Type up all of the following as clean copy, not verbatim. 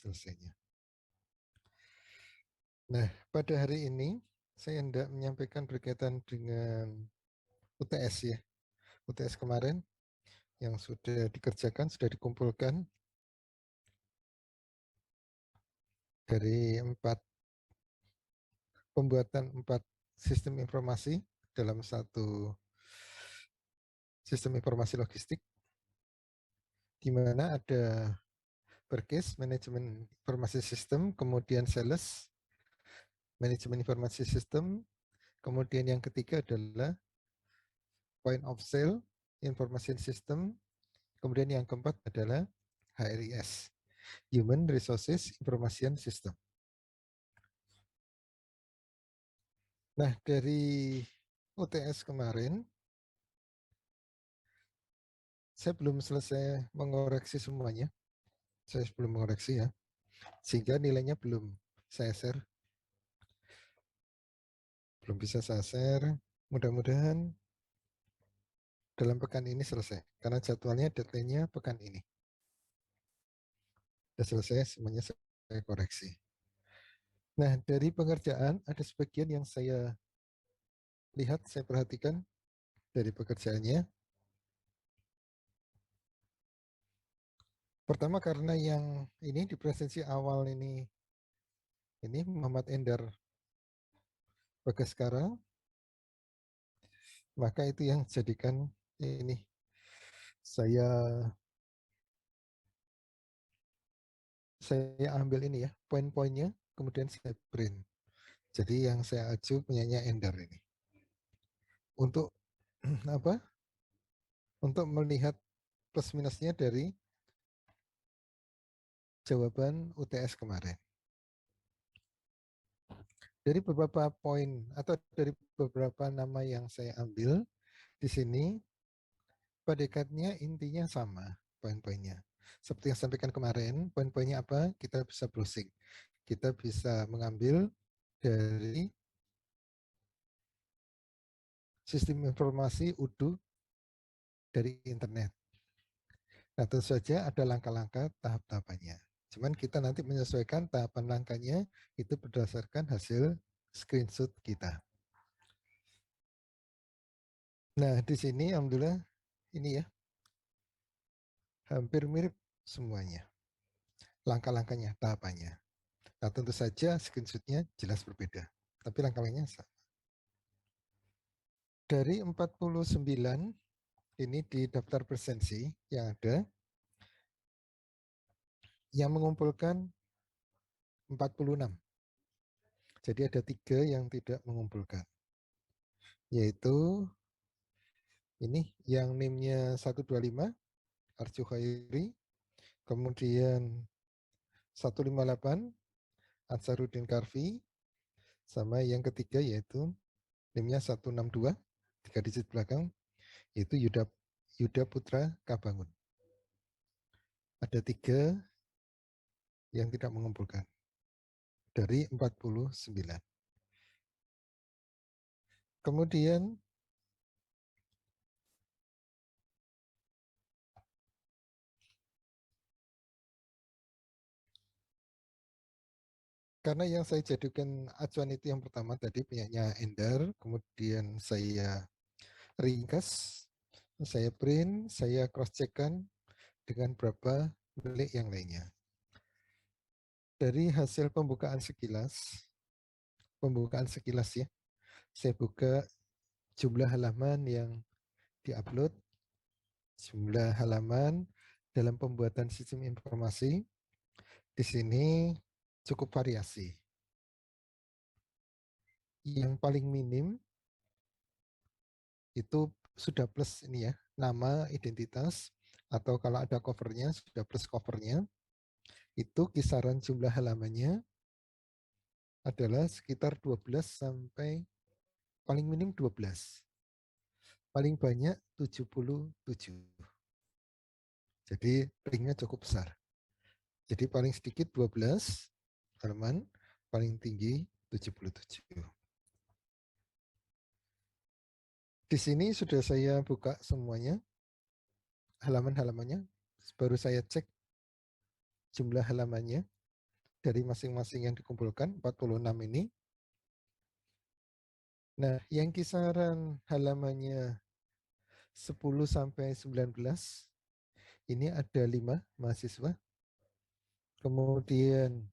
selesainya. Nah, pada hari ini saya hendak menyampaikan berkaitan dengan UTS ya. UTS kemarin yang sudah dikerjakan, sudah dikumpulkan dari pembuatan 4 sistem informasi dalam satu sistem informasi logistik, di mana ada Perkis, manajemen informasi sistem, kemudian sales, manajemen informasi sistem, kemudian yang ketiga adalah point of sale, information system, kemudian yang keempat adalah HRIS, Human Resources Information System. Nah, dari UTS kemarin, saya belum selesai mengoreksi semuanya. Saya belum mengoreksi ya, sehingga nilainya belum saya share. Belum bisa saya share. Mudah-mudahan dalam pekan ini selesai, karena jadwalnya deadline-nya pekan ini. Sudah selesai, semuanya saya koreksi. Nah, dari pengerjaan ada sebagian yang saya lihat, saya perhatikan dari pekerjaannya. Pertama karena yang ini di presensi awal ini Muhammad Endar Bagaskara, maka itu yang jadikan ini saya ambil ini ya, poin-poinnya, kemudian saya print. Jadi yang saya aju punyanya Endar ini. Untuk apa? Untuk melihat plus minusnya dari jawaban UTS kemarin. Dari beberapa poin atau dari beberapa nama yang saya ambil di sini, predikatnya intinya sama poin-poinnya. Seperti yang sampaikan kemarin, poin-poinnya apa? Kita bisa browsing. Kita bisa mengambil dari sistem informasi UDU dari internet. Nah, tentu saja ada langkah-langkah tahap-tahapannya. Cuman kita nanti menyesuaikan tahapan langkahnya itu berdasarkan hasil screenshot kita. Nah, di sini alhamdulillah ini ya, hampir mirip semuanya. Langkah-langkahnya, tahapannya. Nah, tentu saja screenshot-nya jelas berbeda. Tapi langkah-langkahnya sama. Dari 49 ini di daftar presensi yang ada, yang mengumpulkan 46. Jadi ada 3 yang tidak mengumpulkan. Yaitu ini yang NIM-nya 125, Arju Khairi, kemudian 158, Ansarudin Karfi, sama yang ketiga yaitu NIM-nya 162, 3 digit belakang, yaitu Yuda Putra Kabangun. Ada 3 yang tidak mengumpulkan dari 49. Kemudian karena yang saya jadikan acuan itu yang pertama tadi punyanya Endar, kemudian saya ringkas, saya print, saya cross-checkkan dengan beberapa milik yang lainnya. Dari hasil pembukaan sekilas ya, saya buka jumlah halaman yang diupload, jumlah halaman dalam pembuatan sistem informasi, di sini cukup variasi. Yang paling minim itu sudah plus ini ya, nama, identitas, atau kalau ada covernya sudah plus covernya. Itu kisaran jumlah halamannya adalah sekitar 12 sampai paling minim 12. Paling banyak 77. Jadi ringnya cukup besar. Jadi paling sedikit 12 halaman, paling tinggi 77. Di sini sudah saya buka semuanya, halaman-halamannya, baru saya cek jumlah halamannya dari masing-masing yang dikumpulkan, 46 ini. Nah, yang kisaran halamannya 10 sampai 19, ini ada 5 mahasiswa. Kemudian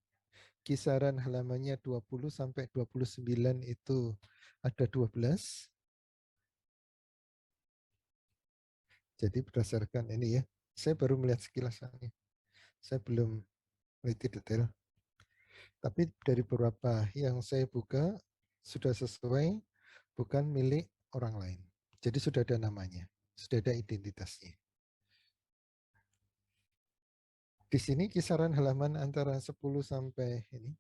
kisaran halamannya 20 sampai 29 itu ada 12. Jadi berdasarkan ini ya, saya baru melihat sekilas soalnya. Saya belum teliti detail. Tapi dari beberapa yang saya buka sudah sesuai, bukan milik orang lain. Jadi sudah ada namanya, sudah ada identitasnya. Di sini kisaran halaman antara 10 sampai ini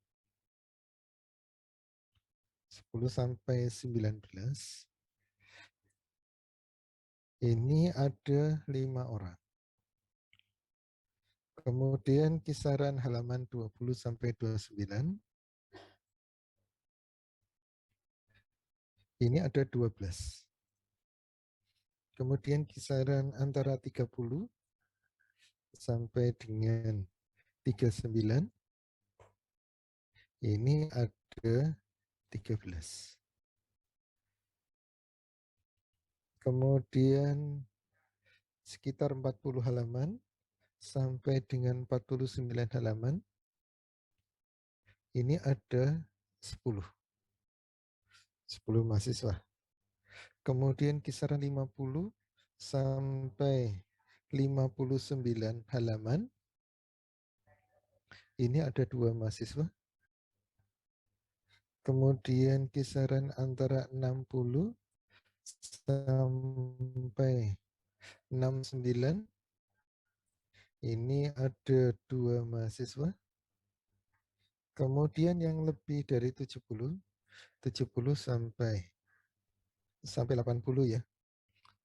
10 sampai 19. Ini ada 5 orang. Kemudian kisaran halaman 20 sampai 29. Ini ada 12. Kemudian kisaran antara 30 sampai dengan 39. Ini ada 13. Kemudian sekitar 40 halaman sampai dengan 49 halaman. Ini ada 10 mahasiswa. Kemudian kisaran 50 sampai 59 halaman. Ini ada 2 mahasiswa. Kemudian kisaran antara 60 sampai 69. Ini ada 2 mahasiswa. Kemudian yang lebih dari 70 sampai 80 ya.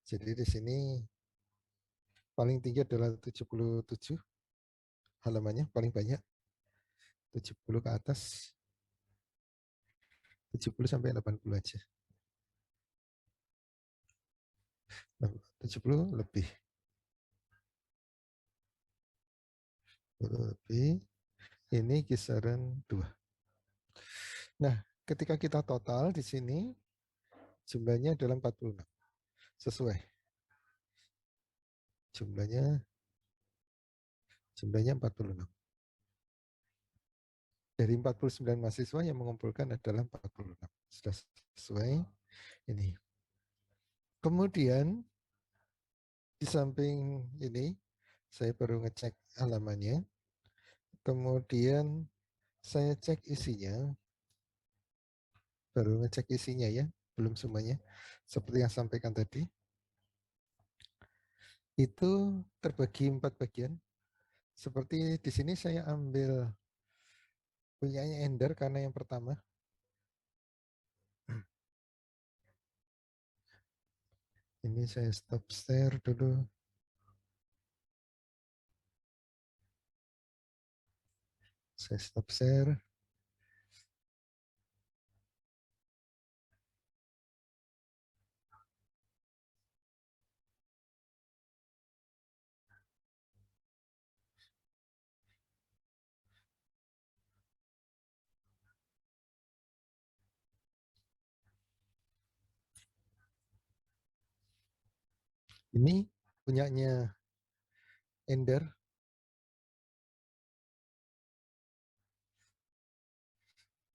Jadi di sini paling tinggi adalah 77 halamannya, paling banyak 70 ke atas, 70 sampai 80 aja. 70 lebih. Lebih. Ini kisaran 2. Nah, ketika kita total di sini jumlahnya adalah 46. Sesuai. Jumlahnya 46. Dari 49 mahasiswa yang mengumpulkan adalah 46. Sudah sesuai ini. Kemudian di samping ini saya baru ngecek halamannya. Kemudian saya cek isinya. Baru ngecek isinya ya, belum semuanya. Seperti yang sampaikan tadi. Itu terbagi 4 bagian. Seperti di sini saya ambil punyanya Ender karena yang pertama. Ini saya stop share dulu. Saya stop share. Ini punyanya Ender.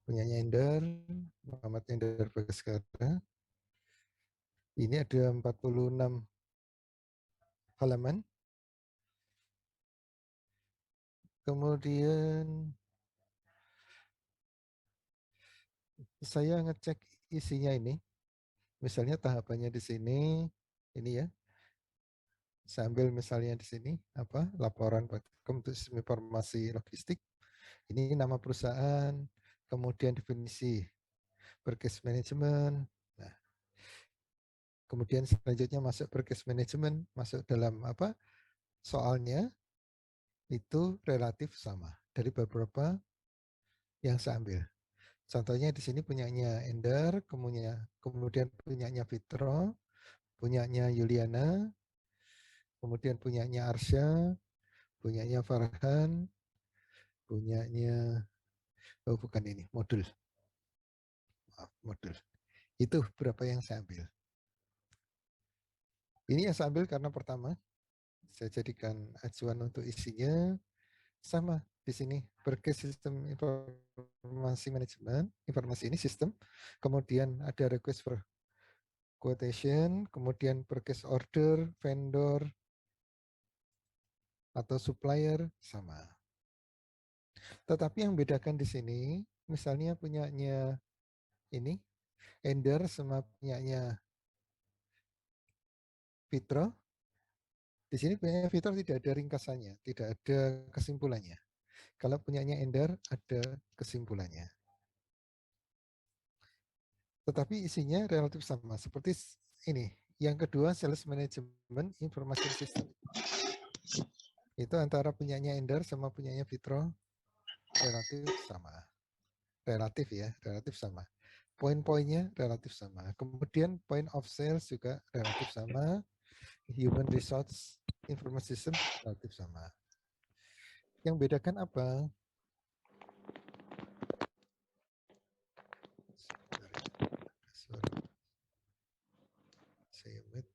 Punyanya Ender, Muhammad Ender Bagaskara. Ini ada 46 halaman. Kemudian saya ngecek isinya ini. Misalnya tahapannya di sini, ini ya. Saya ambil misalnya di sini apa laporan untuk sistem informasi logistik. Ini nama perusahaan, kemudian definisi berkes manajemen. Nah, kemudian selanjutnya masuk berkes manajemen, masuk dalam apa soalnya itu relatif sama dari beberapa yang saya ambil. Contohnya di sini punyanya Ender, kemudian punyanya Fitro, punyanya Yuliana, kemudian punyanya Arsya, punyanya Farhan, punyanya, oh bukan ini, modul. Maaf, modul. Itu berapa yang saya ambil. Ini yang saya ambil karena pertama, saya jadikan acuan untuk isinya sama di sini. Berkes sistem informasi manajemen, informasi ini sistem, kemudian ada request for quotation, kemudian purchase order, vendor, atau supplier, sama. Tetapi yang bedakan di sini, misalnya punyanya ini, Ender sama punyanya Fitro, di sini punyanya Fitro tidak ada ringkasannya, tidak ada kesimpulannya. Kalau punyanya Ender, ada kesimpulannya. Tetapi isinya relatif sama, seperti ini. Yang kedua, Sales Management Information System. Itu antara punyanya Ender sama punyanya Fitro relatif sama. Relatif ya, relatif sama. Poin-poinnya relatif sama. Kemudian point of sales juga relatif sama. Human resource information system relatif sama. Yang bedakan apa? Sebentar ya, suara saya mute.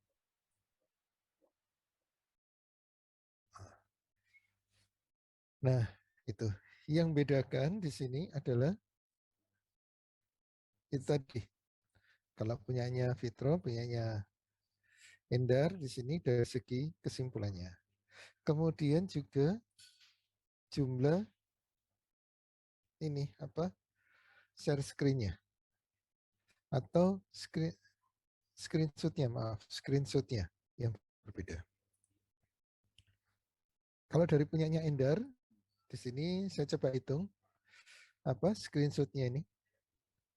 Nah, itu. Yang bedakan di sini adalah itu tadi. Kalau punyanya Fitro, punyanya Endar di sini dari segi kesimpulannya. Kemudian juga jumlah ini apa? Share screen-nya atau screenshot-nya, maaf, screenshot-nya yang berbeda. Kalau dari punyanya Endar, di sini saya coba hitung apa screenshot-nya ini.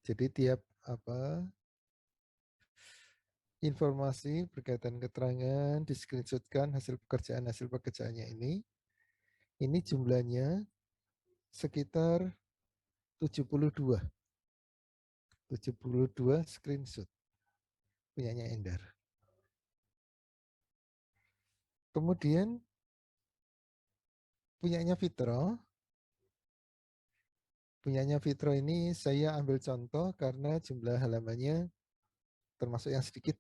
Jadi tiap apa informasi berkaitan keterangan di screenshotkan hasil pekerjaannya ini jumlahnya sekitar 72 screenshot punyanya Endar. Kemudian punyanya Fitro ini saya ambil contoh karena jumlah halamannya termasuk yang sedikit.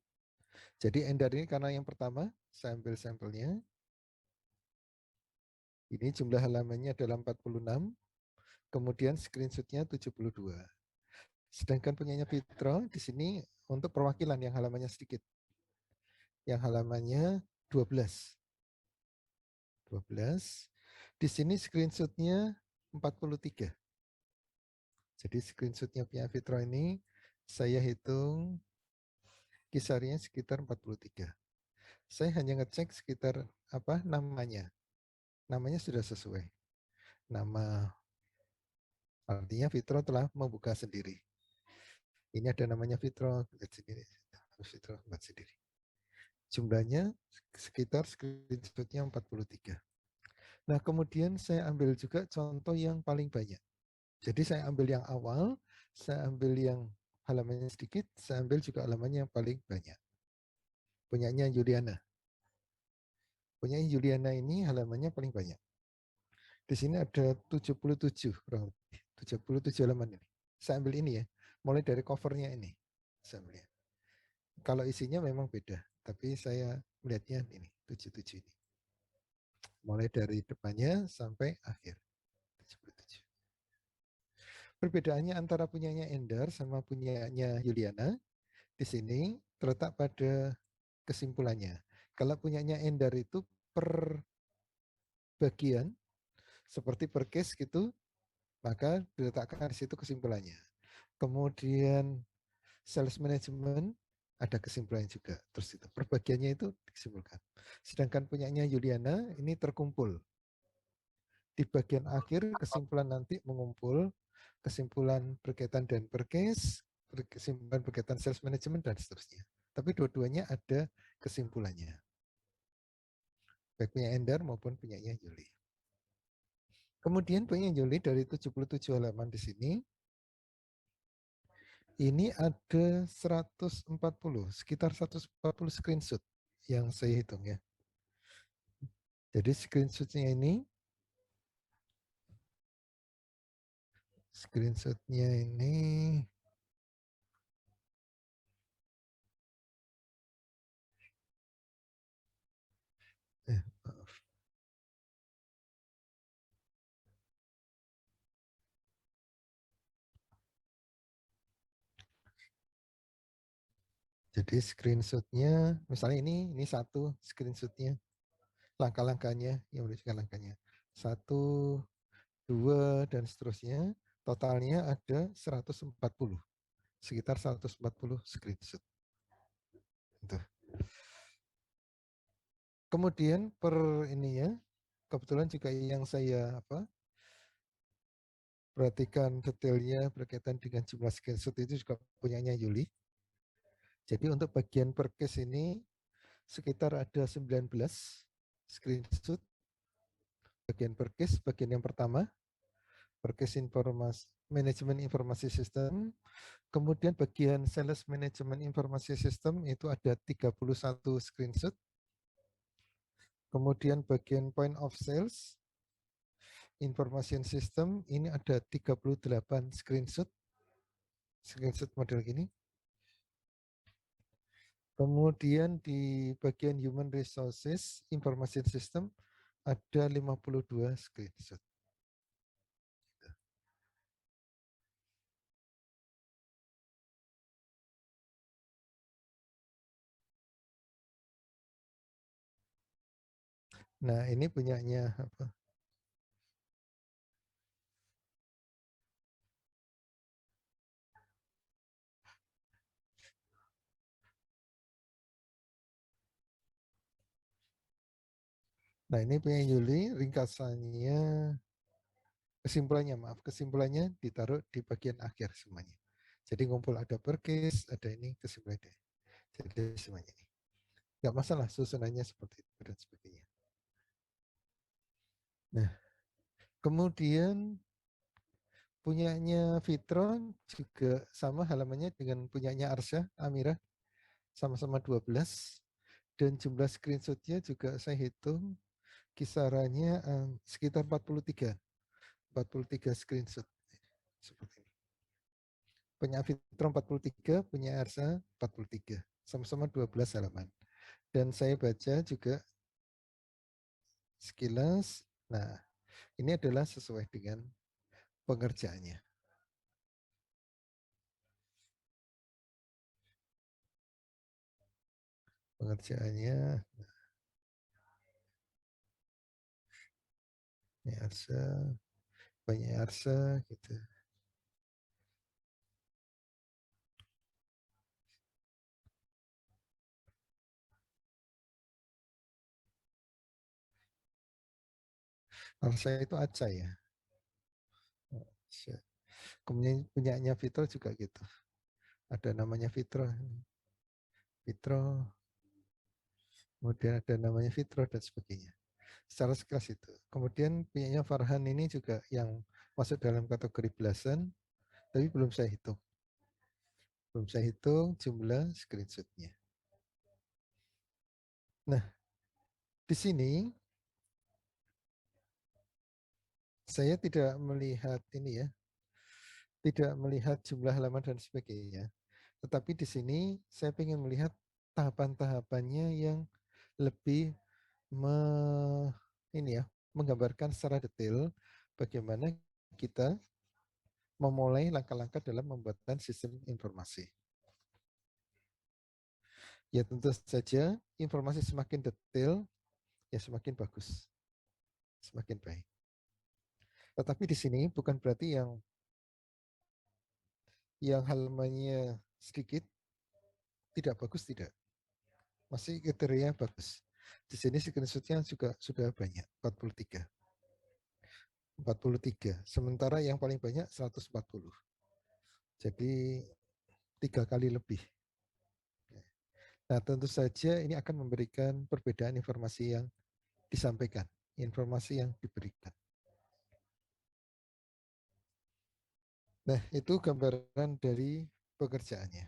Jadi Endar ini karena yang pertama saya ambil sampelnya. Ini jumlah halamannya adalah 46, kemudian screenshotnya 72. Sedangkan punyanya Fitro di sini untuk perwakilan yang halamannya sedikit. Yang halamannya 12. 12. Di sini screenshotnya 43. Jadi screenshotnya punya Fitro ini saya hitung kisarnya sekitar 43. Saya hanya ngecek sekitar apa namanya. Namanya sudah sesuai. Nama artinya Fitro telah membuka sendiri. Ini ada namanya Fitro, lihat sendiri. Fitro buat sendiri. Jumlahnya sekitar screenshotnya 43. Nah, kemudian saya ambil juga contoh yang paling banyak. Jadi saya ambil yang awal, saya ambil yang halamannya sedikit, saya ambil juga halamannya yang paling banyak. Punyanya Juliana. Punyanya Juliana ini halamannya paling banyak. Di sini ada 77 kurang lebih. 77 halaman ini. Saya ambil ini ya. Mulai dari covernya ini. Saya ambil. Kalau isinya memang beda, tapi saya melihatnya ini 77 ini. Mulai dari depannya sampai akhir. 77. Perbedaannya antara punyanya Endar sama punyanya Juliana di sini terletak pada kesimpulannya. Kalau punyanya Endar itu per bagian seperti per case gitu, maka diletakkan di situ kesimpulannya. Kemudian sales management ada kesimpulan juga. Terus itu perbagiannya itu disimpulkan. Sedangkan punyanya Juliana ini terkumpul. Di bagian akhir kesimpulan nanti mengumpul kesimpulan berkaitan dan per case, kesimpulan berkaitan sales management dan seterusnya. Tapi dua-duanya ada kesimpulannya. Baik punya Endar maupun punyanya Juli. Kemudian punya Juli dari 77 halaman di sini, ini ada 140, sekitar 140 screenshot yang saya hitung ya. Jadi screenshotnya ini Screenshotnya ini maaf. Jadi screenshotnya, misalnya ini satu screenshotnya, langkah-langkahnya, yang menunjukkan langkahnya. 1, 2, dan seterusnya. Totalnya ada 140, sekitar 140 screenshot. Gitu. Kemudian per ininya, kebetulan juga yang saya perhatikan detailnya berkaitan dengan jumlah screenshot itu juga punyanya Yuli. Jadi untuk bagian per case ini sekitar ada 19 screenshot. Bagian per case, bagian yang pertama, per case informasi, manajemen informasi sistem. Kemudian bagian sales management informasi sistem itu ada 31 screenshot. Kemudian bagian point of sales, information system, ini ada 38 screenshot. Screenshot model gini. Kemudian di bagian human resources, information system, ada 52 screenshot. Nah, ini punyanya apa? Nah, ini punya Yuli, ringkasannya, kesimpulannya ditaruh di bagian akhir semuanya. Jadi ngumpul ada perkis, ada ini kesimpulannya. Jadi semuanya ini. Nggak masalah susunannya seperti itu dan sebagainya. Nah, kemudian punyanya Fitron juga sama halamannya dengan punyanya Arsya, Amira, sama-sama 12. Dan jumlah screenshotnya juga saya hitung kisarannya sekitar 43 screenshot seperti ini. Punya Fitron 43, punya Arsa 43, sama-sama 12 halaman. Dan saya baca juga sekilas, nah ini adalah sesuai dengan pengerjaannya. Pengerjaannya, ini Arsa, banyak Arsa gitu. Arsa itu Acai ya. Kemudian punyanya Fitro juga gitu. Ada namanya Fitro, Fitro, kemudian ada namanya Fitro dan sebagainya. Secara sekelas itu. Kemudian punyanya Farhan ini juga yang masuk dalam kategori belasan, tapi belum saya hitung. Belum saya hitung jumlah screenshotnya. Nah, di sini saya tidak melihat ini ya, tidak melihat jumlah halaman dan sebagainya. Tetapi di sini saya ingin melihat tahapan-tahapannya yang lebih ini ya, menggambarkan secara detail bagaimana kita memulai langkah-langkah dalam membuatkan sistem informasi. Ya tentu saja informasi semakin detail, ya semakin bagus, semakin baik. Tetapi di sini bukan berarti yang halamannya sedikit tidak bagus, tidak. Masih kriteria bagus. Di sini screenshotnya juga sudah banyak, 43. 43. Sementara yang paling banyak 140. Jadi 3 kali lebih. Nah, tentu saja ini akan memberikan perbedaan informasi yang disampaikan, informasi yang diberikan. Nah, itu gambaran dari pekerjaannya.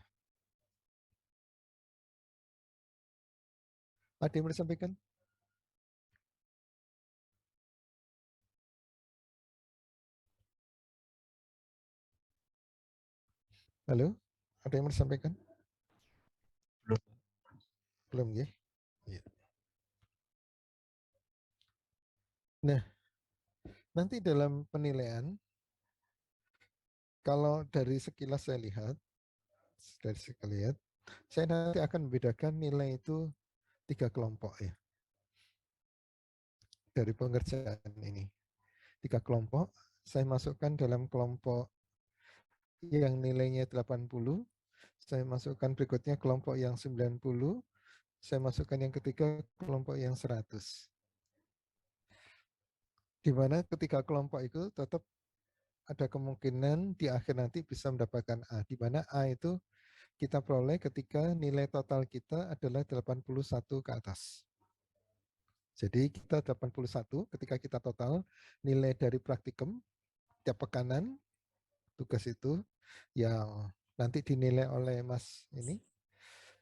Ada yang mau disampaikan? Halo, ada yang mau disampaikan? Belum. Belum ya? Iya. Nah, nanti dalam penilaian, kalau dari sekilas saya lihat, saya nanti akan membedakan nilai itu 3 kelompok ya dari pengerjaan ini. 3 kelompok, saya masukkan dalam kelompok yang nilainya 80, saya masukkan berikutnya kelompok yang 90, saya masukkan yang ketiga kelompok yang 100. Di mana ketiga kelompok itu tetap ada kemungkinan di akhir nanti bisa mendapatkan A, di mana A itu kita peroleh ketika nilai total kita adalah 81 ke atas. Jadi kita 81 ketika kita total nilai dari praktikum tiap pekanan tugas itu yang nanti dinilai oleh Mas ini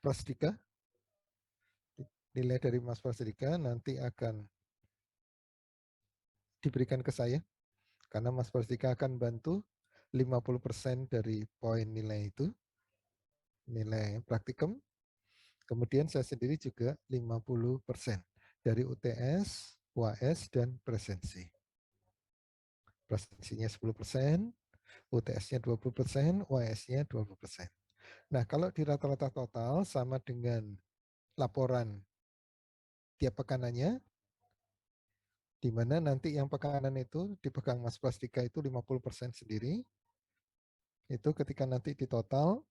Prasdika, nilai dari Mas Prasdika nanti akan diberikan ke saya karena Mas Prasdika akan bantu 50% dari poin nilai itu, nilai praktikum. Kemudian saya sendiri juga 50% dari UTS, UAS, dan presensi. Presensinya 10%, UTS-nya 20%, UAS-nya 20%. Nah, kalau di rata-rata total sama dengan laporan tiap pekanannya, di mana nanti yang pekanan itu dipegang Mas Plastika itu 50% sendiri, itu ketika nanti di total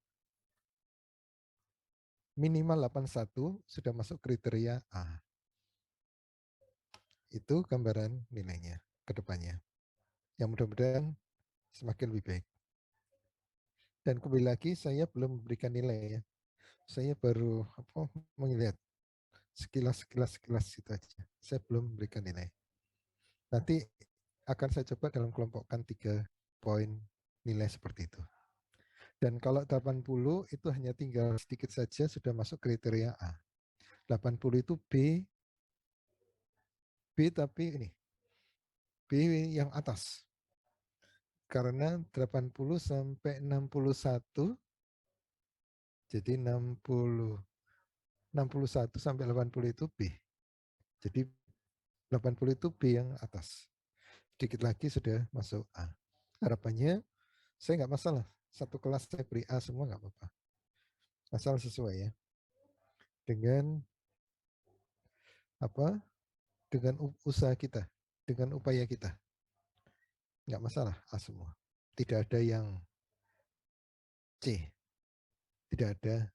minimal 81 sudah masuk kriteria A. Itu gambaran nilainya ke depannya. Yang mudah-mudahan semakin lebih baik. Dan kembali lagi saya belum memberikan nilai ya. Saya baru melihat sekilas itu aja. Saya belum memberikan nilai. Nanti akan saya coba dalam kelompokkan 3 poin nilai seperti itu. Dan kalau 80 itu hanya tinggal sedikit saja sudah masuk kriteria A. 80 itu B tapi ini B yang atas. Karena 80 sampai 61 jadi 61 sampai 80 itu B. Jadi 80 itu B yang atas. Sedikit lagi sudah masuk A. Harapannya saya nggak masalah. Satu kelas saya beri A semua nggak apa-apa. Asal sesuai ya. Dengan apa? Dengan usaha kita, dengan upaya kita. Nggak masalah A semua. Tidak ada yang C. Tidak ada.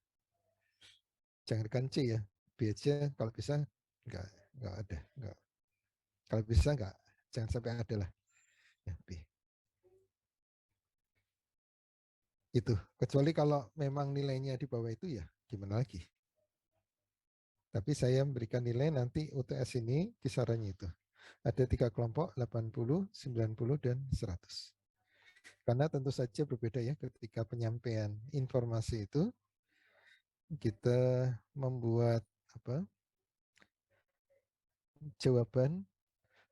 Jangankan C ya. B aja kalau bisa nggak ada. Nggak. Kalau bisa nggak. Jangan sampai ada lah. Ya, B. Itu. Kecuali kalau memang nilainya di bawah itu ya gimana lagi. Tapi saya memberikan nilai nanti UTS ini kisarannya itu. Ada 3 kelompok, 80, 90, dan 100. Karena tentu saja berbeda ya ketika penyampaian informasi itu kita membuat apa jawaban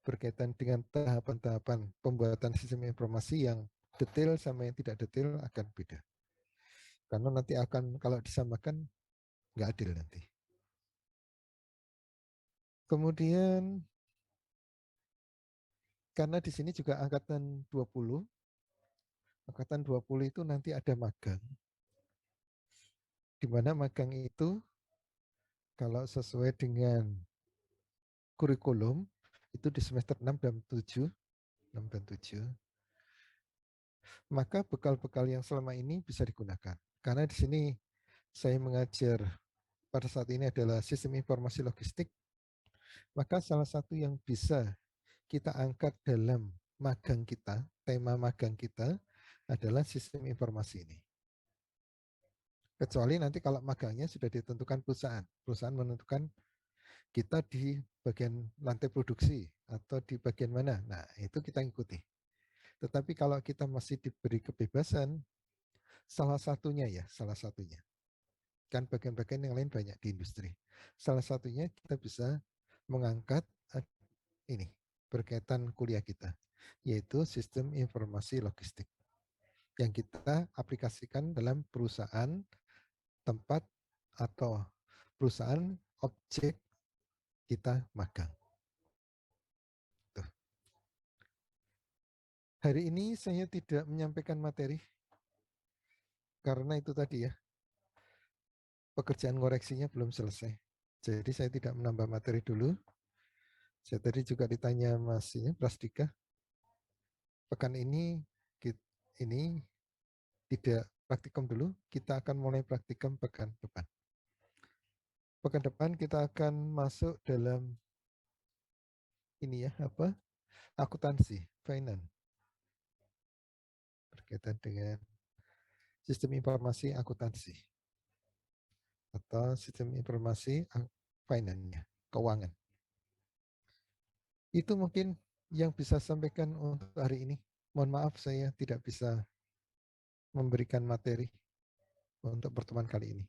berkaitan dengan tahapan-tahapan pembuatan sistem informasi yang detail sama yang tidak detail akan beda. Karena nanti akan kalau disamakan nggak adil nanti. Kemudian karena di sini juga angkatan 20, angkatan 20 itu nanti ada magang. Di mana magang itu kalau sesuai dengan kurikulum itu di semester 6 dan 7, 6 dan 7, maka bekal-bekal yang selama ini bisa digunakan. Karena di sini saya mengajar pada saat ini adalah sistem informasi logistik, maka salah satu yang bisa kita angkat dalam magang kita, tema magang kita adalah sistem informasi ini. Kecuali nanti kalau magangnya sudah ditentukan perusahaan. Perusahaan menentukan kita di bagian lantai produksi atau di bagian mana. Nah, itu kita ikuti. Tetapi kalau kita masih diberi kebebasan, salah satunya ya, salah satunya. Kan bagian-bagian yang lain banyak di industri. Salah satunya kita bisa mengangkat ini berkaitan kuliah kita, yaitu sistem informasi logistik. yang kita aplikasikan dalam perusahaan tempat atau perusahaan objek kita magang. Tuh. Hari ini saya tidak menyampaikan materi karena itu tadi ya, pekerjaan koreksinya belum selesai. Jadi saya tidak menambah materi dulu. Saya tadi juga ditanya Mas Prasdika, pekan ini ini tidak praktikum dulu, kita akan mulai praktikum pekan depan. Pekan depan kita akan masuk dalam ini ya, apa? Akuntansi, finance, berkaitan dengan sistem informasi akuntansi atau sistem informasi finance-nya, keuangan. Itu mungkin yang bisa sampaikan untuk hari ini. Mohon maaf saya tidak bisa memberikan materi untuk pertemuan kali ini.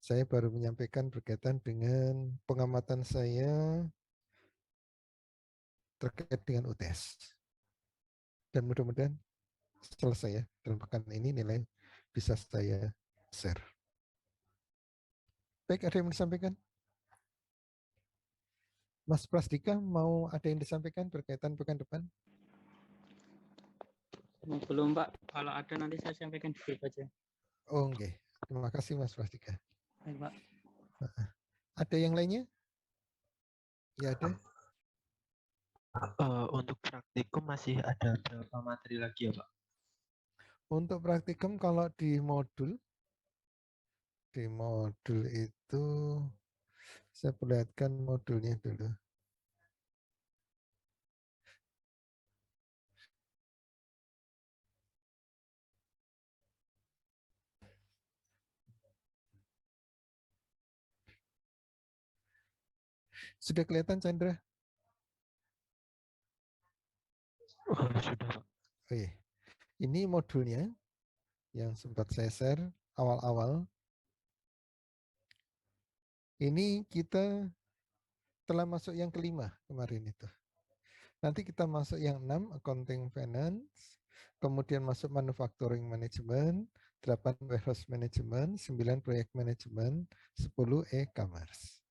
Saya baru menyampaikan berkaitan dengan pengamatan saya terkait dengan UTS. Dan mudah-mudahan selesai ya, dalam pekan ini nilai bisa saya share. Baik, ada yang disampaikan? Mas Prasdika mau ada yang disampaikan berkaitan pekan depan? Belum Pak, kalau ada nanti saya sampaikan di grup aja. Oh enggak, terima kasih Mas Prasdika. Baik Pak. Ada yang lainnya? Ya ada. Untuk praktikum masih ada berapa materi lagi ya Pak? Untuk praktikum kalau di modul itu saya perlihatkan modulnya dulu. Sudah kelihatan Chandra? Sudah Pak. Oh iya. Ini modulnya yang sempat saya share awal-awal. Ini kita telah masuk yang kelima kemarin itu. Nanti kita masuk yang 6, accounting finance, kemudian masuk manufacturing management, 8 warehouse management, 9 project management, 10 e-commerce.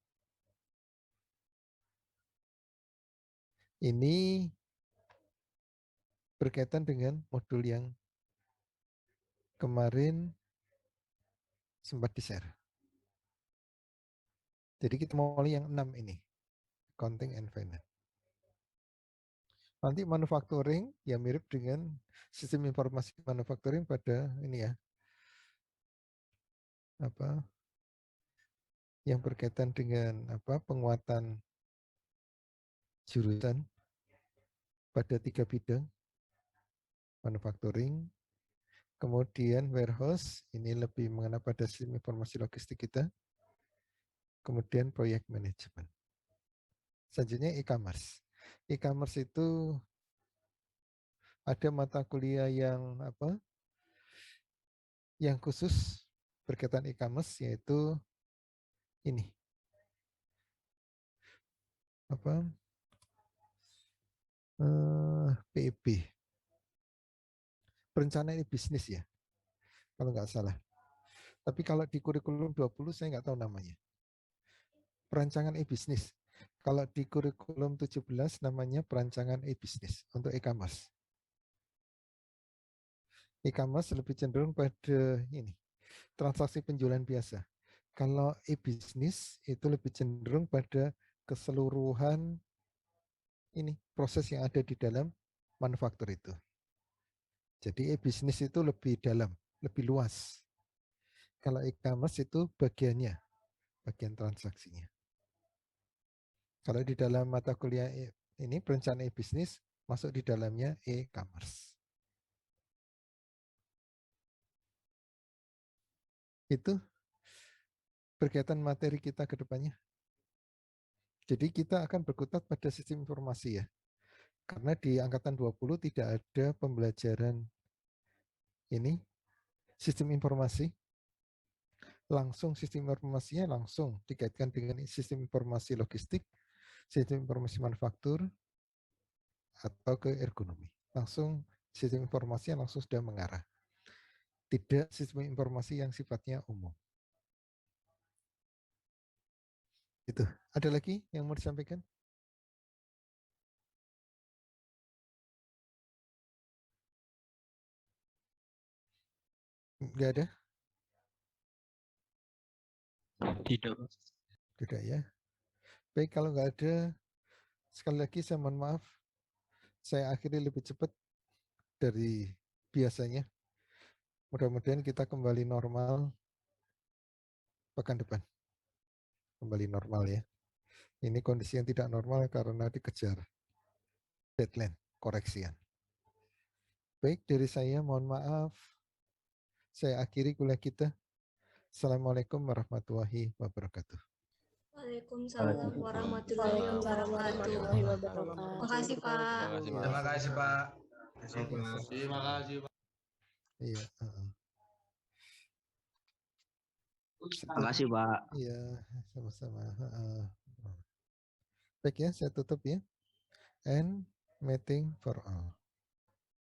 Ini berkaitan dengan modul yang kemarin sempat di-share. Jadi kita mulai yang 6 ini, accounting and finance. Nanti manufacturing ya mirip dengan sistem informasi manufacturing pada ini ya, apa yang berkaitan dengan apa penguatan jurusan pada 3 bidang, manufacturing, kemudian warehouse, ini lebih mengena pada sistem informasi logistik kita, kemudian proyek manajemen. Selanjutnya e-commerce. E-commerce itu ada mata kuliah yang apa? Yang khusus berkaitan e-commerce yaitu ini. Apa? PEB. Perencanaan bisnis ya. Kalau nggak salah. Tapi kalau di kurikulum 20 saya nggak tahu namanya. Perancangan e-bisnis. Kalau di kurikulum 17 namanya perancangan e-bisnis untuk e-commerce. E-commerce lebih cenderung pada ini, transaksi penjualan biasa. Kalau e-bisnis itu lebih cenderung pada keseluruhan ini proses yang ada di dalam manufaktur itu. Jadi e-bisnis itu lebih dalam, lebih luas. Kalau e-commerce itu bagiannya, bagian transaksinya. Kalau di dalam mata kuliah ini perencanaan e-bisnis masuk di dalamnya e-commerce. Itu berkaitan materi kita ke depannya. Jadi kita akan berkutat pada sistem informasi ya. Karena di angkatan 20 tidak ada pembelajaran ini sistem informasi. Langsung sistem informasinya langsung dikaitkan dengan sistem informasi logistik, sistem informasi manufaktur, atau ke ergonomi. Langsung sistem informasi yang langsung sudah mengarah. Tidak sistem informasi yang sifatnya umum. Itu. Ada lagi yang mau disampaikan? Enggak ada? Tidak, Mas. Tidak ya. Baik, kalau nggak ada, sekali lagi saya mohon maaf. Saya akhiri lebih cepat dari biasanya. Mudah-mudahan kita kembali normal pekan depan. Kembali normal ya. Ini kondisi yang tidak normal karena dikejar deadline koreksian. Baik, dari saya mohon maaf. Saya akhiri kuliah kita. Assalamualaikum warahmatullahi wabarakatuh. Waalaikumsalam warahmatullahi wabarakatuh. Makasih Pak. Terima kasih Pak. Terima kasih Pak. Iya. Terima kasih Pak. Iya, sama-sama. Baik ya, saya tutup ya. And meeting for all.